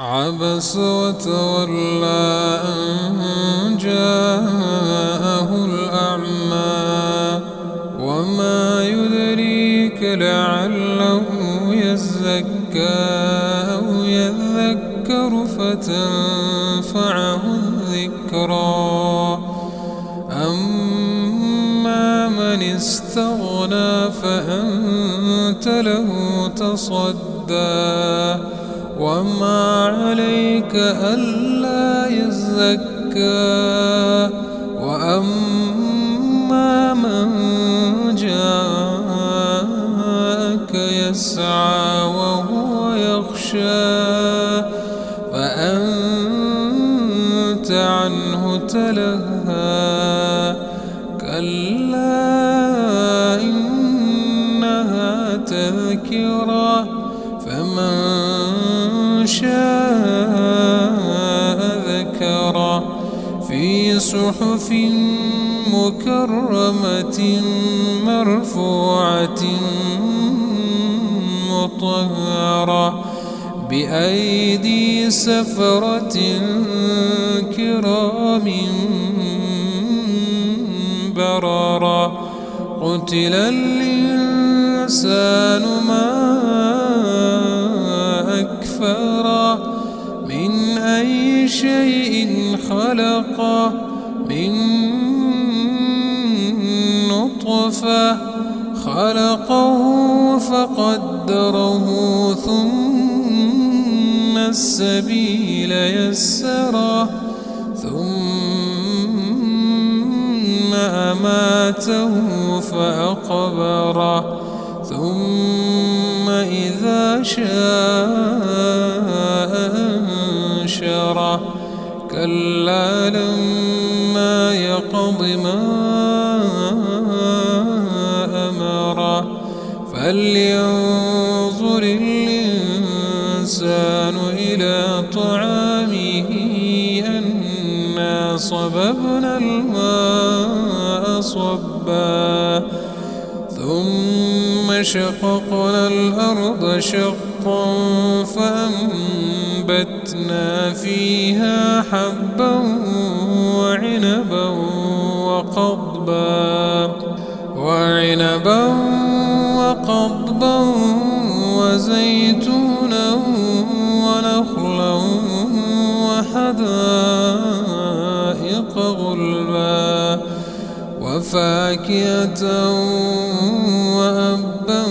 عبس وتولى أن جاءه الأعمى وما يدريك لعله يزكى أو يذكر فتنفعه الذكرى. أما من استغنى فأنت له تصدى وما عليك ألا يزكى. وأما من جاءك يسعى وهو يخشى فأنت عنه تلهى. كلا إنها تذكرة فمن شاء ذكره في صحف مكرمة مرفوعة مطهرة بأيدي سفرة كرام بررة. قتل الإنسان ما أكفره من أي شيء خلقه من نطفة خلقه فقدره ثم السبيل يسره ثم أماته فأقبره ثم إذا شاء أنشره. كلا لما يقض ما أمره فلينظر الإنسان إلى طعامه أنا صببنا الماء صبا ثم شققنا الأرض شقا فأنبتنا فيها حبا وعنبا وقضبا وزيتونا ونخلا وحدائق غلبا وفاكهة وأبا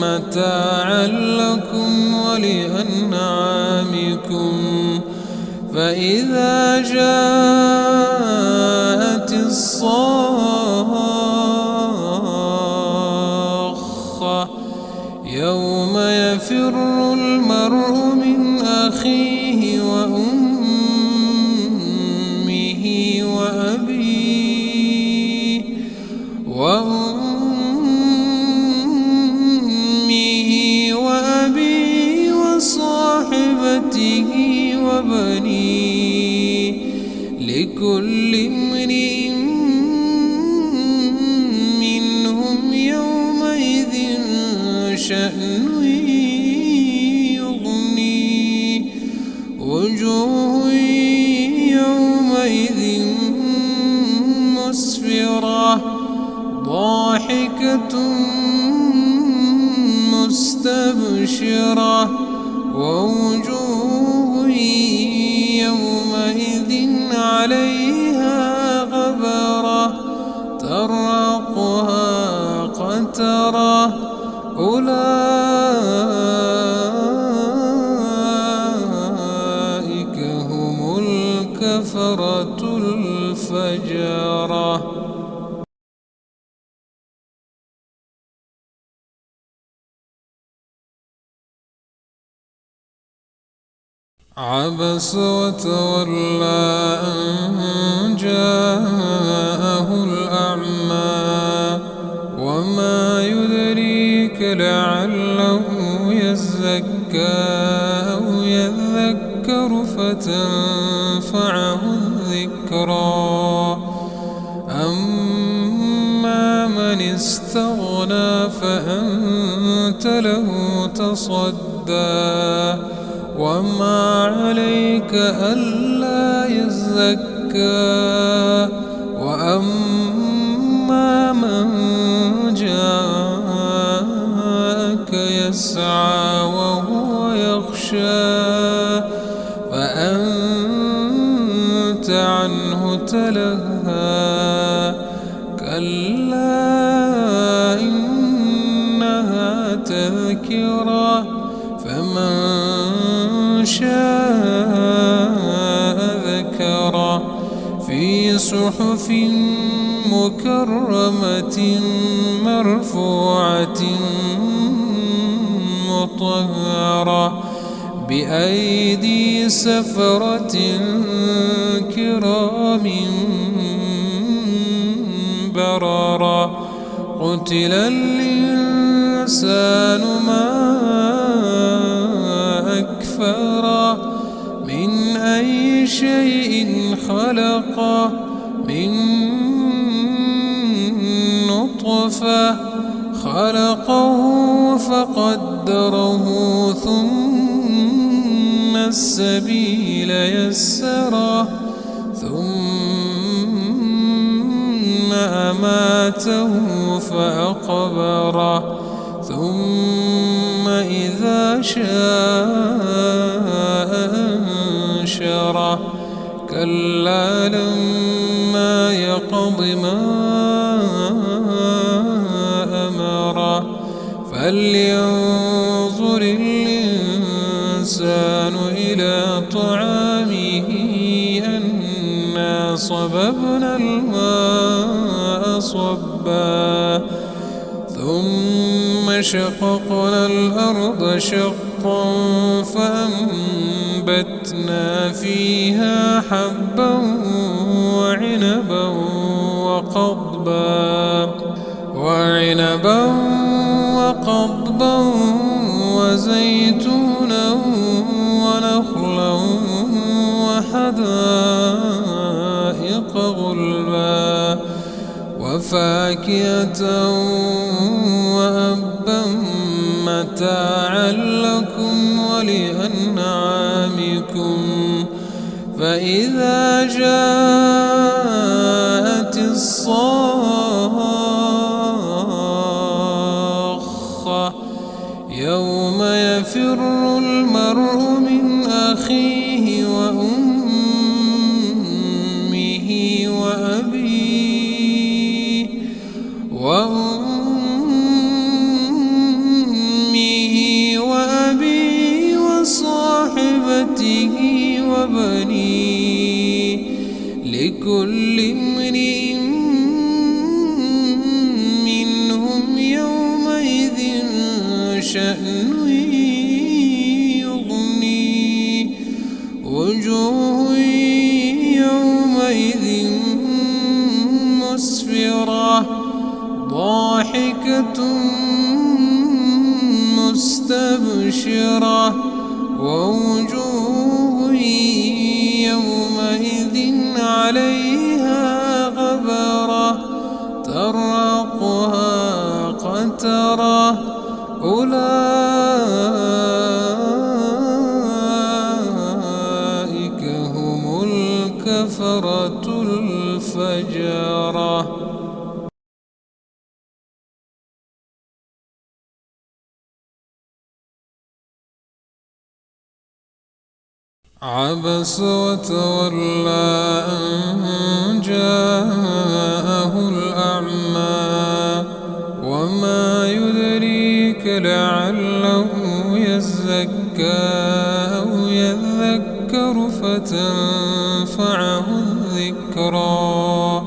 متاعا لكم ولأنعامكم. فإذا جاءت الصاخة يوم يفر المرء من أخيه وأمه وأبيه وصاحبته وبنيه لكل امرئ منهم يومئذ شأن يغنيه. وجوه يومئذ مسفرة ضاحكة مستبشرة ووجوه يومئذ عليها غبرة ترهقها قترة. أولئك هم الكفرة الفجرة. عبس وتولى أن جاءه الأعمى وما يدريك لعله يزكى أو يذكر فتنفعه الذكرى. أما من استغنى فأنت له تصدى وما عليك ألا يزكى وأما من جاءك يسعى وهو يخشى فأنت عنه تلهى كلا إنها تذكرة فمن شاء ذكره في صحف مكرمة مرفوعة مطهرة بأيدي سفرة كرام بررة قتل الإنسان ما أكفره من أي شيء خلقه من نطفة خلقه فقدره ثم السبيل يسره ثم أماته فأقبره ثم إذا شاء أنشره كلا لما يقض ما أمره فلينظر الإنسان إلى طعامه أنا صببنا الماء صبا ثم شققنا الأرض شقا فأنبتنا فيها حبا وعنبا وقضبا وزيتونا ونخلا وحدائق غلبا وفاكهة وأبا متاعا لكم ولأنعامكم فإذا جاءت الصاخة يوم يفر المرء من أخيه وأمه وأبيه وصاحبته وبنيه لكل امرئ منهم يومئذ شأن يغنيه وجوه يومئذ مسفرة ضاحكة مستبشرة ووجوه يومئذ عليها غبرة ترهقها قترة أولئك هم الكفرة الفجرة. عبس وتولى أن جاءه الأعمى وما يدريك لعله يزكى أو يذكر فتنفعه الذكرى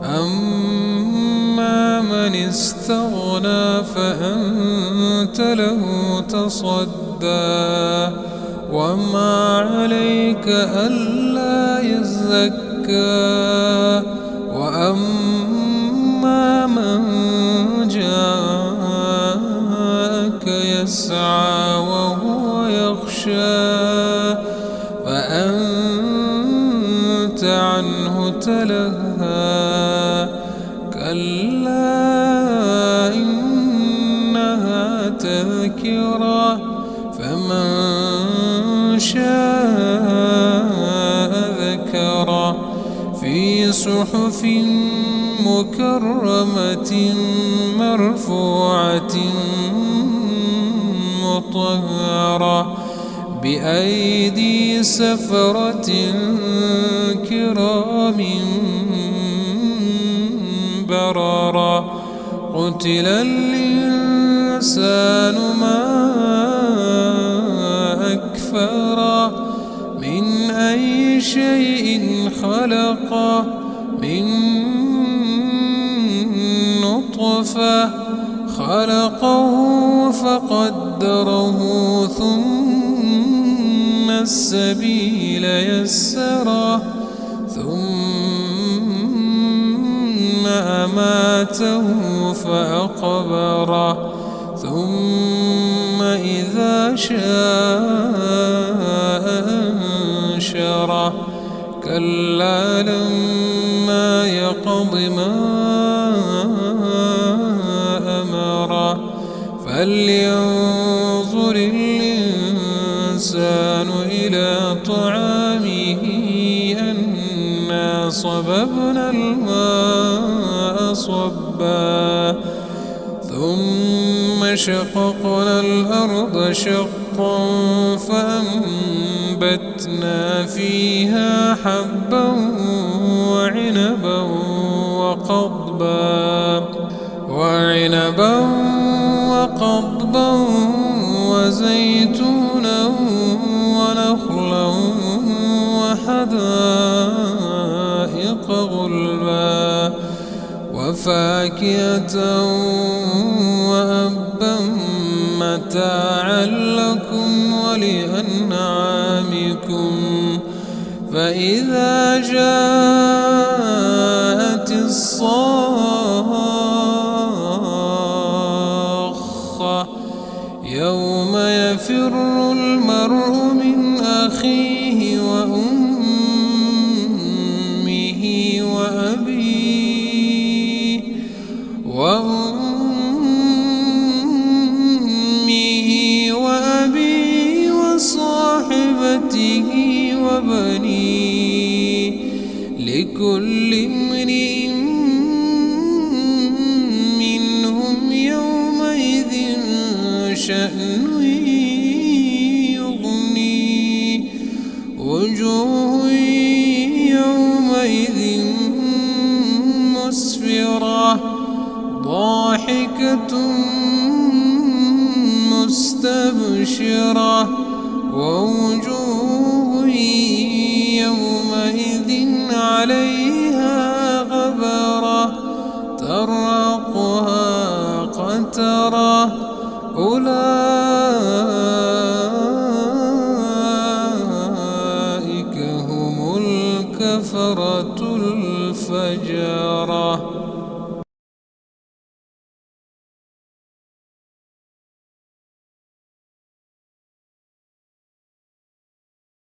أما من استغنى فأنت له تصدى وما عليك ألا يزكى وأما من جاءك يسعى وهو يخشى فأنت عنه تلهى كلا إنها تذكرة فمن شاء ذكره في صحف مكرمة مرفوعة مطهرة بأيدي سفرة كرام بررة قتل الإنسان ما أكفره من أي شيء خلقه من نطفة خلقه فقدره ثم السبيل يسره ثم أماته فأقبره ثم إذا شاء أنشره كلا لما يقض ما أمره فلينظر الإنسان إلى طعامه أنا صببنا الماء صبا ثم شققنا الأرض شقا فأنبتنا فيها حبا وعنبا وقضبا وزيتونا ونخلا وحدائق غلبا وفاكهة وأبا متاعا لكم ولأنعامكم فإذا جاءت الصاخة يوم يفر المرء من أخيه وأمه وأبيه وصاحبته وبنيه لكل امرئ منهم يومئذ شأن يغنيه وجوه يومئذ مسفرة ضاحكة مستبشرة ووجوه يومئذ عليها غبرة ترهقها قترة أولئك هم الكفرة الفجرة.